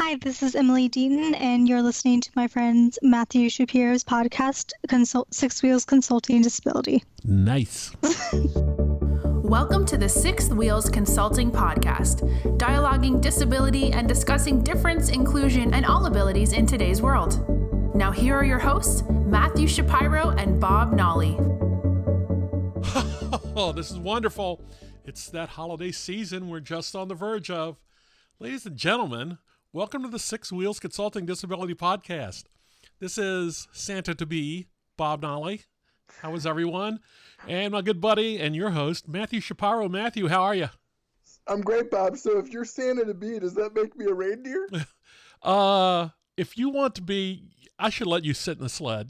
Hi, this is Emily Deaton, and you're listening to my friend Matthew Shapiro's podcast, Six Wheels Consulting Disability. Nice. Welcome to the Sixth Wheels Consulting Podcast, dialoguing disability and discussing difference, inclusion, and all abilities in today's world. Now here are your hosts, Matthew Shapiro and Bob Nolly. Oh, this is wonderful. It's that holiday season we're just on the verge of. Ladies and gentlemen, welcome to the Six Wheels Consulting Disability Podcast. This is Santa-to-be, Bob Nolly. How is everyone? And my good buddy and your host, Matthew Shapiro. Matthew, how are you? I'm great, Bob. So if you're Santa-to-be, does that make me a reindeer? If you want to be, I should let you sit in the sled.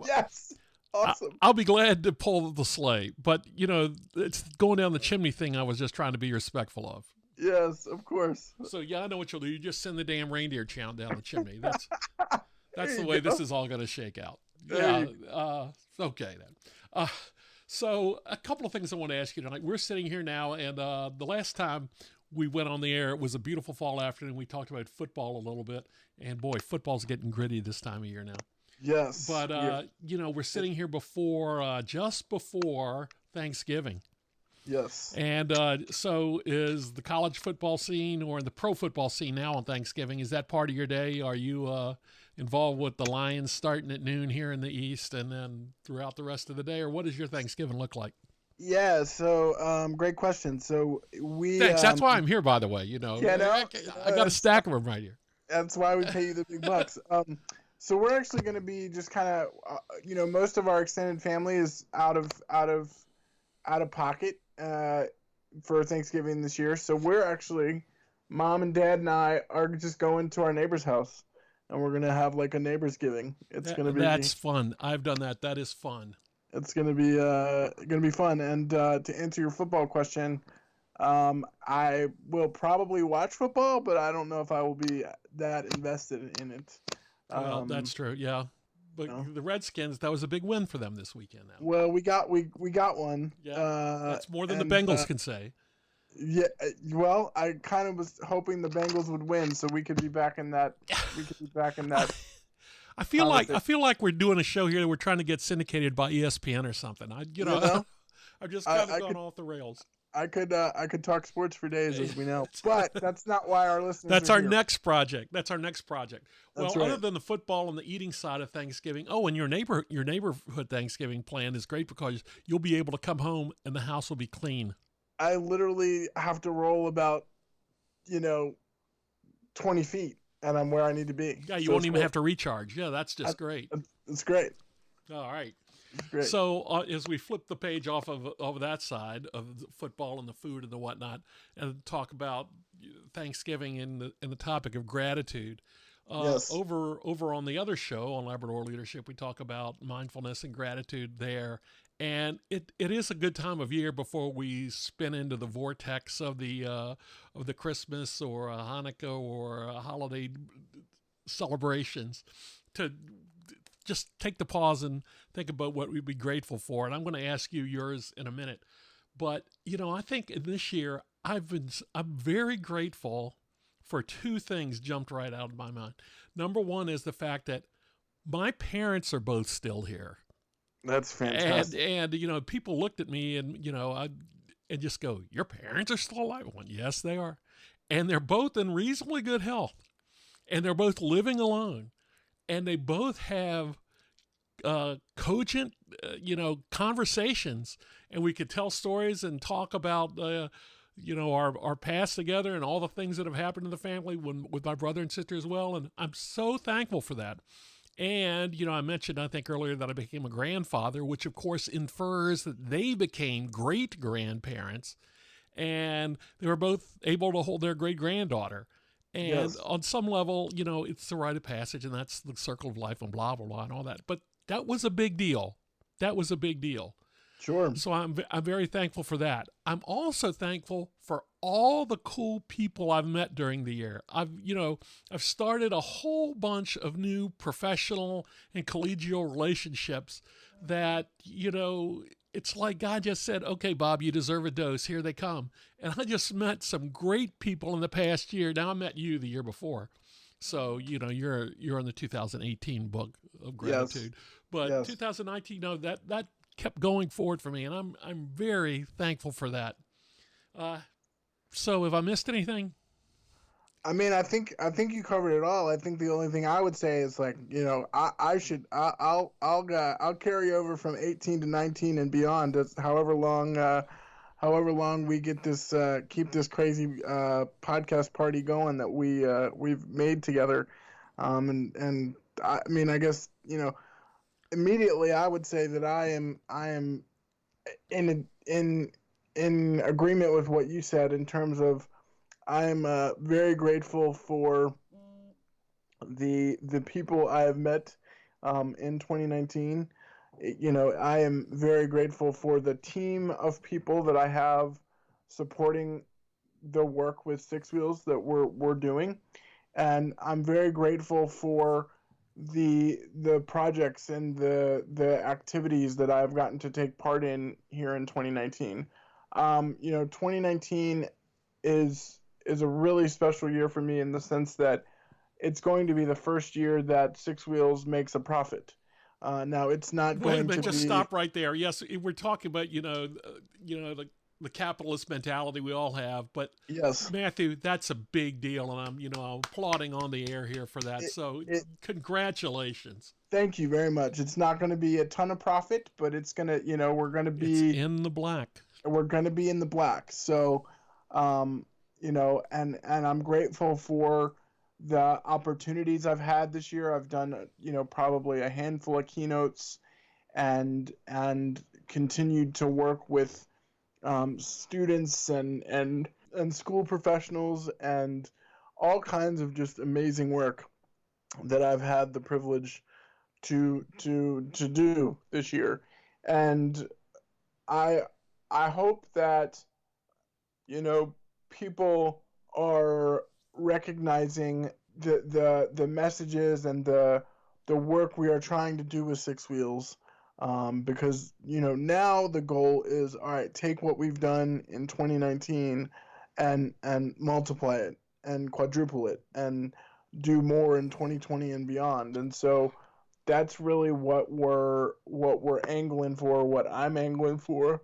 Yes. Awesome. I'll be glad to pull the sleigh. But, you know, it's going down the chimney thing I was just trying to be respectful of. Yes, of course. So, yeah, I know what you'll do. You just send the damn reindeer chowing down the chimney. That's the way this is all going to shake out. Yeah. Okay, then. So a couple of things I want to ask you tonight. We're sitting here now, and the last time we went on the air, it was a beautiful fall afternoon. We talked about football a little bit, and boy, football's getting gritty this time of year now. Yes. But, you know, we're sitting here just before Thanksgiving. Yes. And so is the college football scene or the pro football scene now on Thanksgiving, is that part of your day? Are you involved with the Lions starting at noon here in the East and then throughout the rest of the day? Or what does your Thanksgiving look like? Yeah, so great question. So Thanks. That's why I'm here, by the way. You know, Yeah, no, I got a stack of them right here. That's why we pay you the big bucks. So we're actually going to be just kind of, most of our extended family is out of pocket for Thanksgiving this year. So we're actually, Mom and Dad and I are just going to our neighbor's house, and we're going to have like a neighbor's giving. That's fun. I've done that. That is fun. It's going to be fun. And to answer your football question, I will probably watch football, but I don't know if I will be that invested in it. Well, that's true. Yeah. But the Redskins, that was a big win for them this weekend now. Well, we got one. Yeah. That's more than the Bengals can say. Yeah. Well, I kind of was hoping the Bengals would win so we could be back in that I feel like we're doing a show here that we're trying to get syndicated by ESPN or something. I'm just kind of going off the rails. I could talk sports for days, as we know, but that's not why our listeners. That's are our here. next project. That's our next project. That's well, right. Other than the football and the eating side of Thanksgiving, and your neighborhood Thanksgiving plan is great because you'll be able to come home and the house will be clean. I literally have to roll about, 20 feet, and I'm where I need to be. Yeah, you won't even have to recharge. Yeah, that's just great. It's great. All right. Great. So as we flip the page off of that side of the football and the food and the whatnot, and talk about Thanksgiving and the topic of gratitude, yes. Over on the other show on Labrador Leadership, we talk about mindfulness and gratitude there, and it is a good time of year before we spin into the vortex of the Christmas or Hanukkah or holiday celebrations to just take the pause and think about what we'd be grateful for. And I'm going to ask you yours in a minute. But, I think this year I'm very grateful for two things jumped right out of my mind. Number one is the fact that my parents are both still here. That's fantastic. And people looked at me and, and just go, your parents are still alive? I went, yes, they are. And they're both in reasonably good health. And they're both living alone. And they both have cogent, conversations, and we could tell stories and talk about, our past together and all the things that have happened in the family with my brother and sister as well. And I'm so thankful for that. And, I mentioned, I think earlier that I became a grandfather, which of course infers that they became great grandparents, and they were both able to hold their great granddaughter. And yes. On some level, it's the rite of passage, and that's the circle of life and blah, blah, blah, and all that. But that was a big deal. Sure. So I'm very thankful for that. I'm also thankful for all the cool people I've met during the year. I've started a whole bunch of new professional and collegial relationships that, it's like God just said, okay, Bob, you deserve a dose. Here they come. And I just met some great people in the past year. Now I met you the year before. So, you're in the 2018 book of gratitude. But Yes. 2019, that kept going forward for me. And I'm very thankful for that. So have I missed anything? I mean, I think you covered it all. I think the only thing I would say is like, I'll carry over from 18 to 19 and beyond. That's however long we get this keep this crazy podcast party going that we've made together. And I mean, I guess immediately I would say that I am in agreement with what you said in terms of. I'm very grateful for the people I have met in 2019. I am very grateful for the team of people that I have supporting the work with Six Wheels that we're doing, and I'm very grateful for the projects and the activities that I've gotten to take part in here in 2019. 2019 is a really special year for me in the sense that it's going to be the first year that Six Wheels makes a profit. Now it's not Wait going a minute, to just be. stop right there. Yes, we're talking about the capitalist mentality we all have, but Yes. Matthew, that's a big deal, and I'm applauding on the air here for that. Congratulations. Thank you very much. It's not going to be a ton of profit, but it's gonna we're going to be It's in the black. We're going to be in the black. So, and I'm grateful for the opportunities I've had this year. I've done, probably a handful of keynotes and continued to work with students and school professionals and all kinds of just amazing work that I've had the privilege to do this year. And I hope that, people are recognizing the messages and the work we are trying to do with Six Wheels, because now the goal is, all right, take what we've done in 2019 and multiply it and quadruple it and do more in 2020 and beyond. And so that's really what we're angling for, what I'm angling for.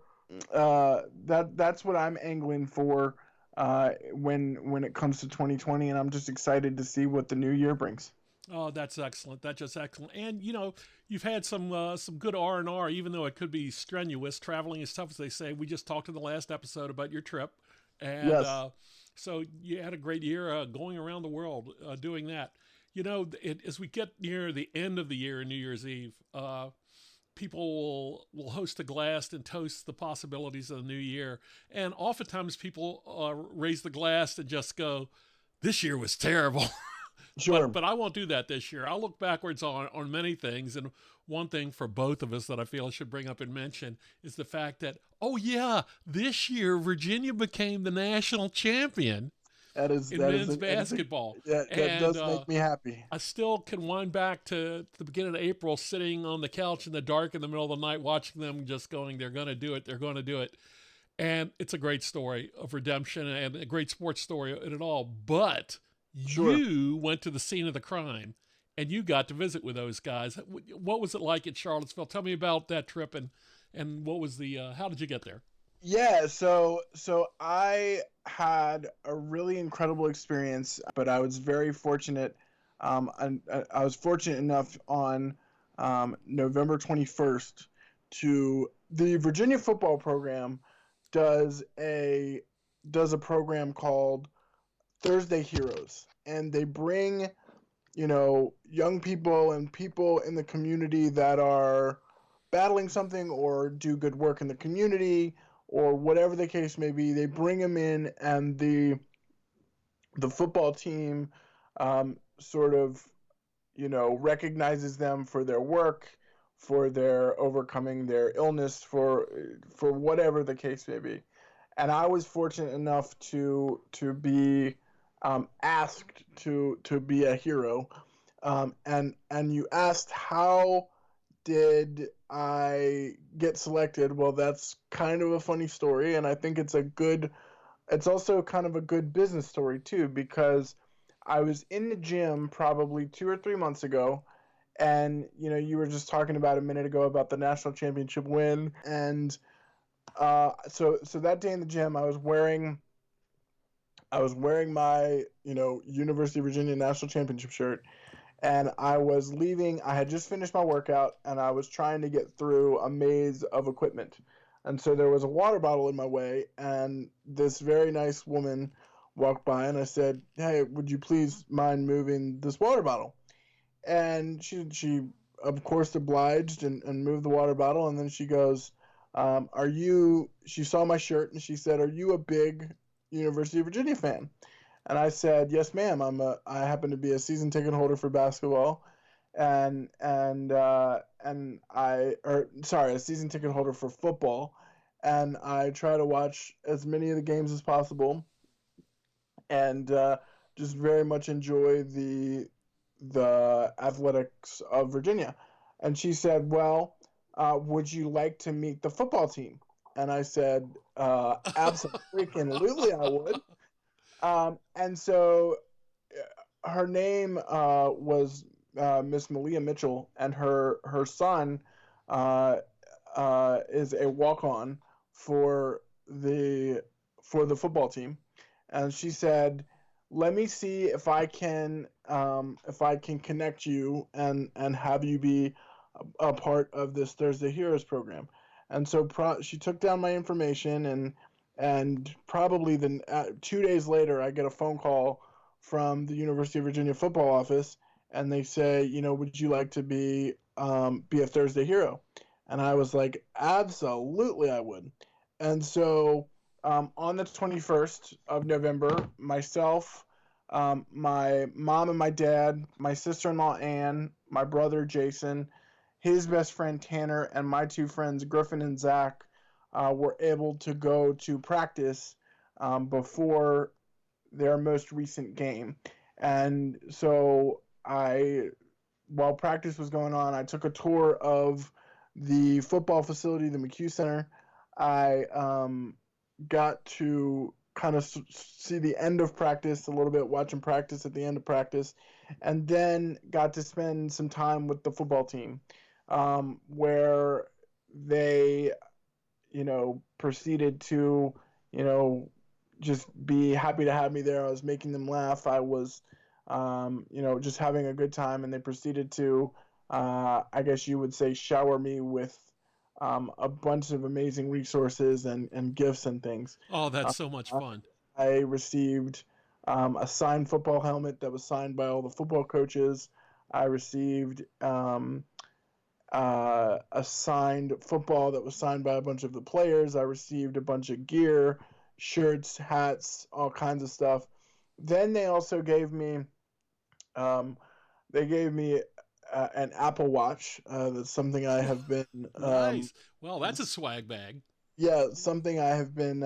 That's what I'm angling for when it comes to 2020, and I'm just excited to see what the new year brings. Oh, that's excellent. That's just excellent. And you've had some good R&R, even though it could be strenuous. Traveling is tough, as they say. We just talked in the last episode about your trip, and yes. So you had a great year going around the world doing that. As we get near the end of the year, New Year's Eve, people will host a glass and toast the possibilities of the new year. And oftentimes people raise the glass and just go, this year was terrible. Sure. But I won't do that this year. I'll look backwards on many things. And one thing for both of us that I feel I should bring up and mention is the fact that, this year Virginia became the national champion. In men's basketball. That does make me happy. I still can wind back to the beginning of April, sitting on the couch in the dark in the middle of the night, watching them just going, they're going to do it, they're going to do it. And it's a great story of redemption and a great sports story in it all. But sure. You went to the scene of the crime, and you got to visit with those guys. What was it like in Charlottesville? Tell me about that trip, and what was how did you get there? Yeah, so I had a really incredible experience, but I was very fortunate. And I was fortunate enough on November 21st to the Virginia football program does a program called Thursday Heroes, and they bring young people and people in the community that are battling something or do good work in the community, or whatever the case may be. They bring them in, and the football team sort of, recognizes them for their work, for their overcoming their illness, for whatever the case may be. And I was fortunate enough to be asked to be a hero. And you asked, how did I get selected, well, that's kind of a funny story, and I think it's also kind of a good business story too, because I was in the gym probably 2 or 3 months ago, and you were just talking about a minute ago about the national championship win, and so that day in the gym, I was wearing my University of Virginia national championship shirt, and I was leaving. I had just finished my workout, and I was trying to get through a maze of equipment. And so there was a water bottle in my way, and this very nice woman walked by, and I said, "Hey, would you please mind moving this water bottle?" And she of course obliged and moved the water bottle, and then she goes, she saw my shirt, and she said, "Are you a big University of Virginia fan?" And I said, "Yes, ma'am. I happen to be a season ticket holder for basketball, a season ticket holder for football, and I try to watch as many of the games as possible, and just very much enjoy the athletics of Virginia." And she said, "Well, would you like to meet the football team?" And I said, "Absolutely, I would." And so her name was Miss Malia Mitchell, and her son is a walk-on for the football team. And she said, "Let me see if I can connect you and have you be a part of this Thursday Heroes program." And so she took down my information, and probably 2 days later, I get a phone call from the University of Virginia football office, and they say, "Would you like to be a Thursday Hero?" And I was like, "Absolutely, I would." And so on the 21st of November, myself, my mom and my dad, my sister-in-law Anne, my brother Jason, his best friend Tanner, and my two friends Griffin and Zach were able to go to practice before their most recent game. And so while practice was going on, I took a tour of the football facility, the McHugh Center. I got to kind of see the end of practice a little bit, watching practice at the end of practice, and then got to spend some time with the football team, where they proceeded to, just be happy to have me there. I was making them laugh. I was, just having a good time, and they proceeded to, I guess you would say, shower me with a bunch of amazing resources and gifts and things. Oh, that's so much fun. I received a signed football helmet that was signed by all the football coaches. I received a signed football that was signed by a bunch of the players. I received a bunch of gear, shirts, hats, all kinds of stuff. Then they also gave me, an Apple Watch. That's something I have been. Nice. Well, that's a swag bag. Yeah, something I have been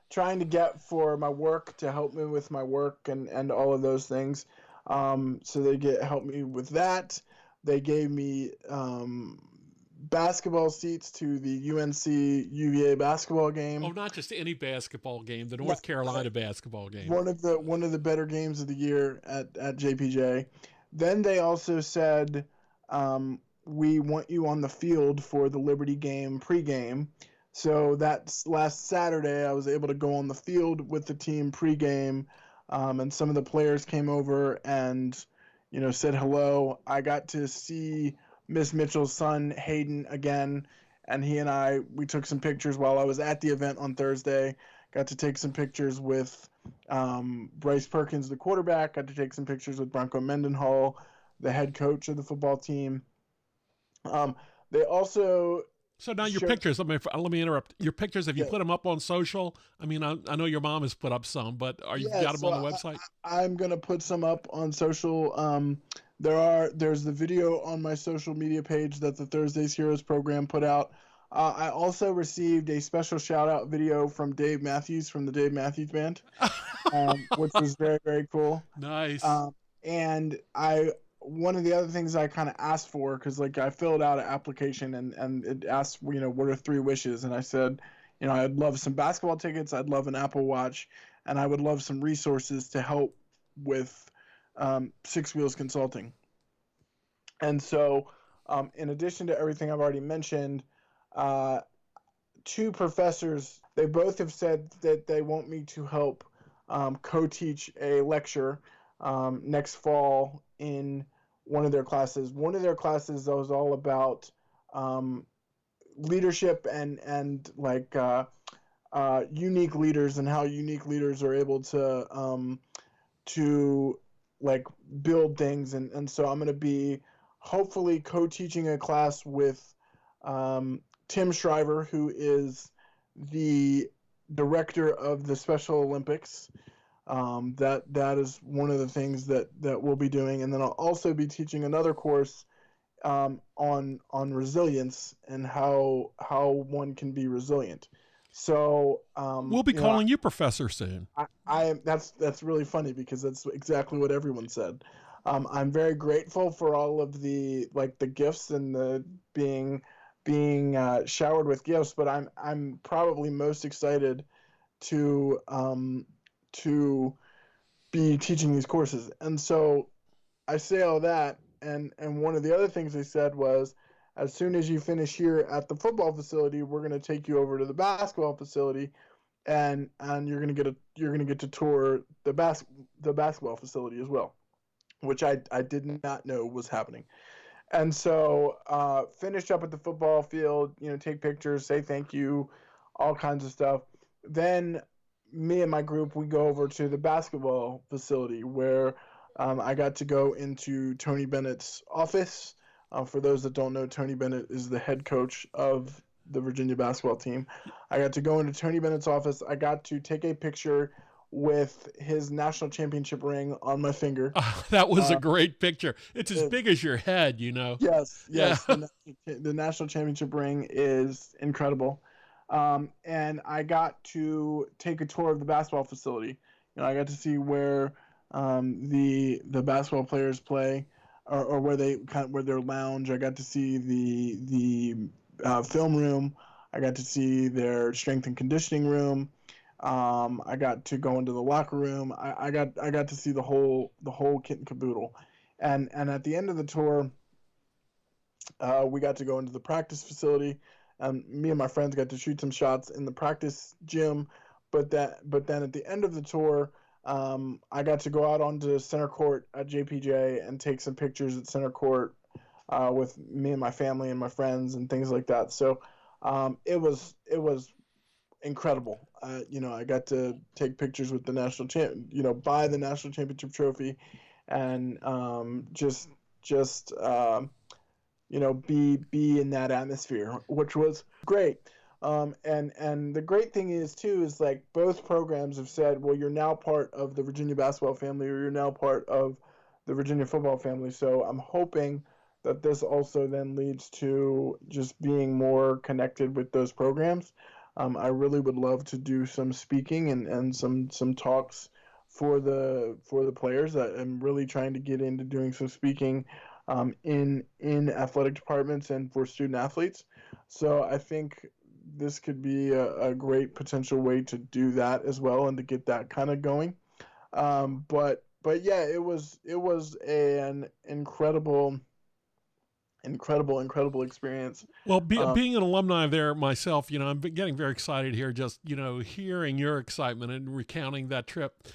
trying to get for my work, to help me with my work and all of those things. So they help me with that. They gave me basketball seats to the UNC UVA basketball game. Oh, not just any basketball game, the North Carolina basketball game. One of the better games of the year at JPJ. Then they also said, "We want you on the field for the Liberty game pregame." So that's last Saturday. I was able to go on the field with the team pregame, and some of the players came over and said hello. I got to see Miss Mitchell's son, Hayden, again, and he and we took some pictures while I was at the event on Thursday. Got to take some pictures with Bryce Perkins, the quarterback. Got to take some pictures with Bronco Mendenhall, the head coach of the football team. They also... So now your pictures, let me interrupt. Your pictures, have you put them up on social? I mean, I know your mom has put up some, but are you got them on the website? I'm going to put some up on social. There's the video on my social media page that the Thursdays Heroes program put out. I also received a special shout-out video from Dave Matthews from the Dave Matthews Band, which was very, very cool. Nice. And one of the other things I kind of asked for, because like I filled out an application and it asked, what are 3 wishes, and I said, I'd love some basketball tickets, I'd love an Apple Watch, and I would love some resources to help with Six Wheels Consulting. And so, in addition to everything I've already mentioned, 2 professors, they both have said that they want me to help co-teach a lecture next fall in one of their classes. One of their classes was all about leadership and like unique leaders and how unique leaders are able to like build things. And so I'm going to be hopefully co-teaching a class with Tim Shriver, who is the director of the Special Olympics. That is one of the things that we'll be doing. And then I'll also be teaching another course on resilience and how one can be resilient. So we'll be calling you professor soon. That's really funny because that's exactly what everyone said. I'm very grateful for all of the gifts and the being showered with gifts, but I'm probably most excited to be teaching these courses. And so I say all that, and one of the other things they said was, as soon as you finish here at the football facility, we're going to take you over to the basketball facility, and you're going to get to tour the basketball facility as well, which I did not know was happening. And so finished up at the football field, take pictures, say thank you, all kinds of stuff. Then me and my group, we go over to the basketball facility where I got to go into Tony Bennett's office. For those that don't know, Tony Bennett is the head coach of the Virginia basketball team. I got to go into Tony Bennett's office. I got to take a picture with his national championship ring on my finger. Oh, that was a great picture. It's as big as your head, Yes. Yeah. The national championship ring is incredible. And I got to take a tour of the basketball facility. I got to see where the basketball players play, or where their lounge. I got to see the film room. I got to see their strength and conditioning room. I got to go into the locker room. I got to see the whole kit and caboodle. And at the end of the tour, we got to go into the practice facility. Me and my friends got to shoot some shots in the practice gym, but then at the end of the tour, I got to go out onto center court at JPJ and take some pictures at center court with me and my family and my friends and things like that. So it was incredible. I got to take pictures with the national buy the national championship trophy, and just be in that atmosphere, which was great. And the great thing is like both programs have said, well, you're now part of the Virginia basketball family, or you're now part of the Virginia football family. So I'm hoping that this also then leads to just being more connected with those programs. I really would love to do some speaking and some talks for the players. I'm really trying to get into doing some speaking in athletic departments and for student athletes. So I think this could be a great potential way to do that as well and to get that kind of going. But yeah, it was an incredible experience. Well, being an alumni there myself, I'm getting very excited here just, hearing your excitement and recounting that trip.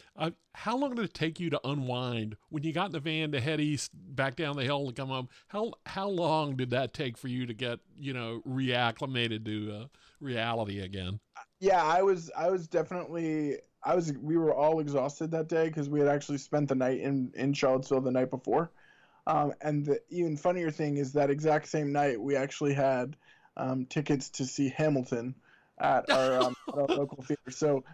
How long did it take you to unwind when you got in the van to head east, back down the hill and come home? How long did that take for you to get, reacclimated to reality again? Yeah, I was definitely, we were all exhausted that day because we had actually spent the night in Charlottesville the night before. And the even funnier thing is that exact same night, we actually had tickets to see Hamilton at our local theater. So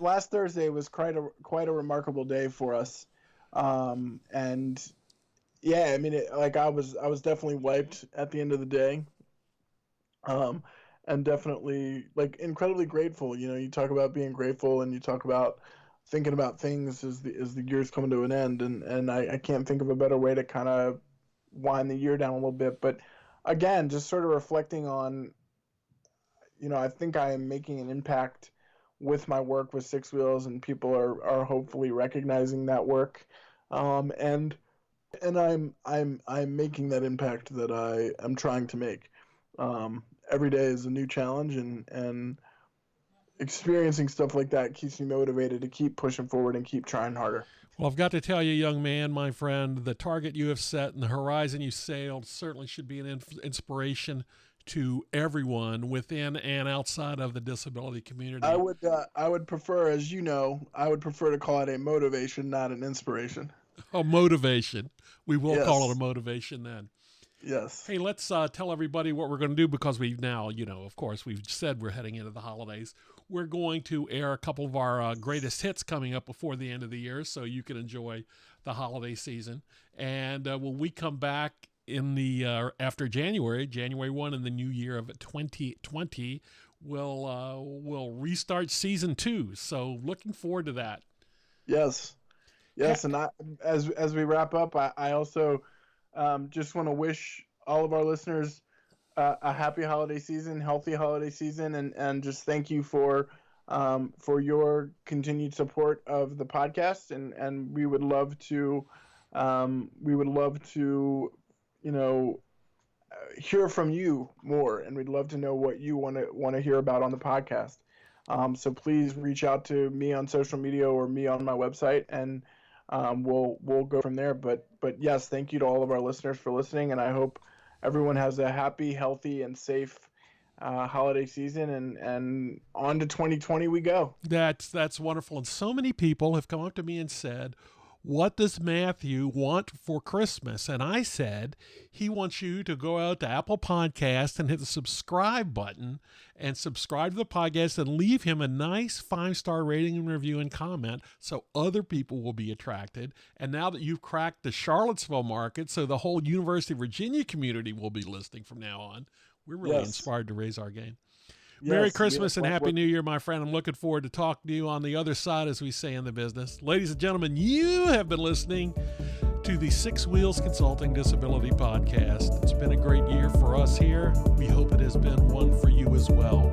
last Thursday was quite a remarkable day for us. And yeah, I mean, I was definitely wiped at the end of the day. And definitely incredibly grateful. You talk about being grateful, and you talk about thinking about things as the year's coming to an end, and I can't think of a better way to kind of wind the year down a little bit. But again, just sort of reflecting on, I think I am making an impact with my work with Six Wheels, and people are hopefully recognizing that work, and I'm making that impact that I'm trying to make. Every day is a new challenge, and experiencing stuff like that keeps me motivated to keep pushing forward and keep trying harder. Well, I've got to tell you, young man, my friend, the target you have set and the horizon you sailed certainly should be an inspiration to everyone within and outside of the disability community. I would prefer, as you know, to call it a motivation, not an inspiration. A motivation. We will Yes. call it a motivation then. Yes. Hey, let's tell everybody what we're going to do, because we've now, of course, we've said we're heading into the holidays. We're going to air a couple of our greatest hits coming up before the end of the year, so you can enjoy the holiday season. And when we come back in the after January 1 in the new year of 2020, we'll restart season 2. So looking forward to that. Yes. And as we wrap up, I also just want to wish all of our listeners a happy holiday season, healthy holiday season, and just thank you for your continued support of the podcast, and we would love to hear from you more, and we'd love to know what you want to hear about on the podcast. So please reach out to me on social media or me on my website, and we'll go from there. But yes, thank you to all of our listeners for listening, and I hope everyone has a happy, healthy, and safe holiday season, and on to 2020 we go. That's wonderful. And so many people have come up to me and said, what does Matthew want for Christmas? And I said, he wants you to go out to Apple Podcasts and hit the subscribe button and subscribe to the podcast and leave him a nice 5-star rating and review and comment so other people will be attracted. And now that you've cracked the Charlottesville market, so the whole University of Virginia community will be listening from now on, we're really inspired to raise our game. Merry Christmas and Happy New Year, my friend. I'm looking forward to talking to you on the other side, as we say in the business. Ladies and gentlemen, you have been listening to the Six Wheels Consulting Disability Podcast. It's been a great year for us here. We hope it has been one for you as well.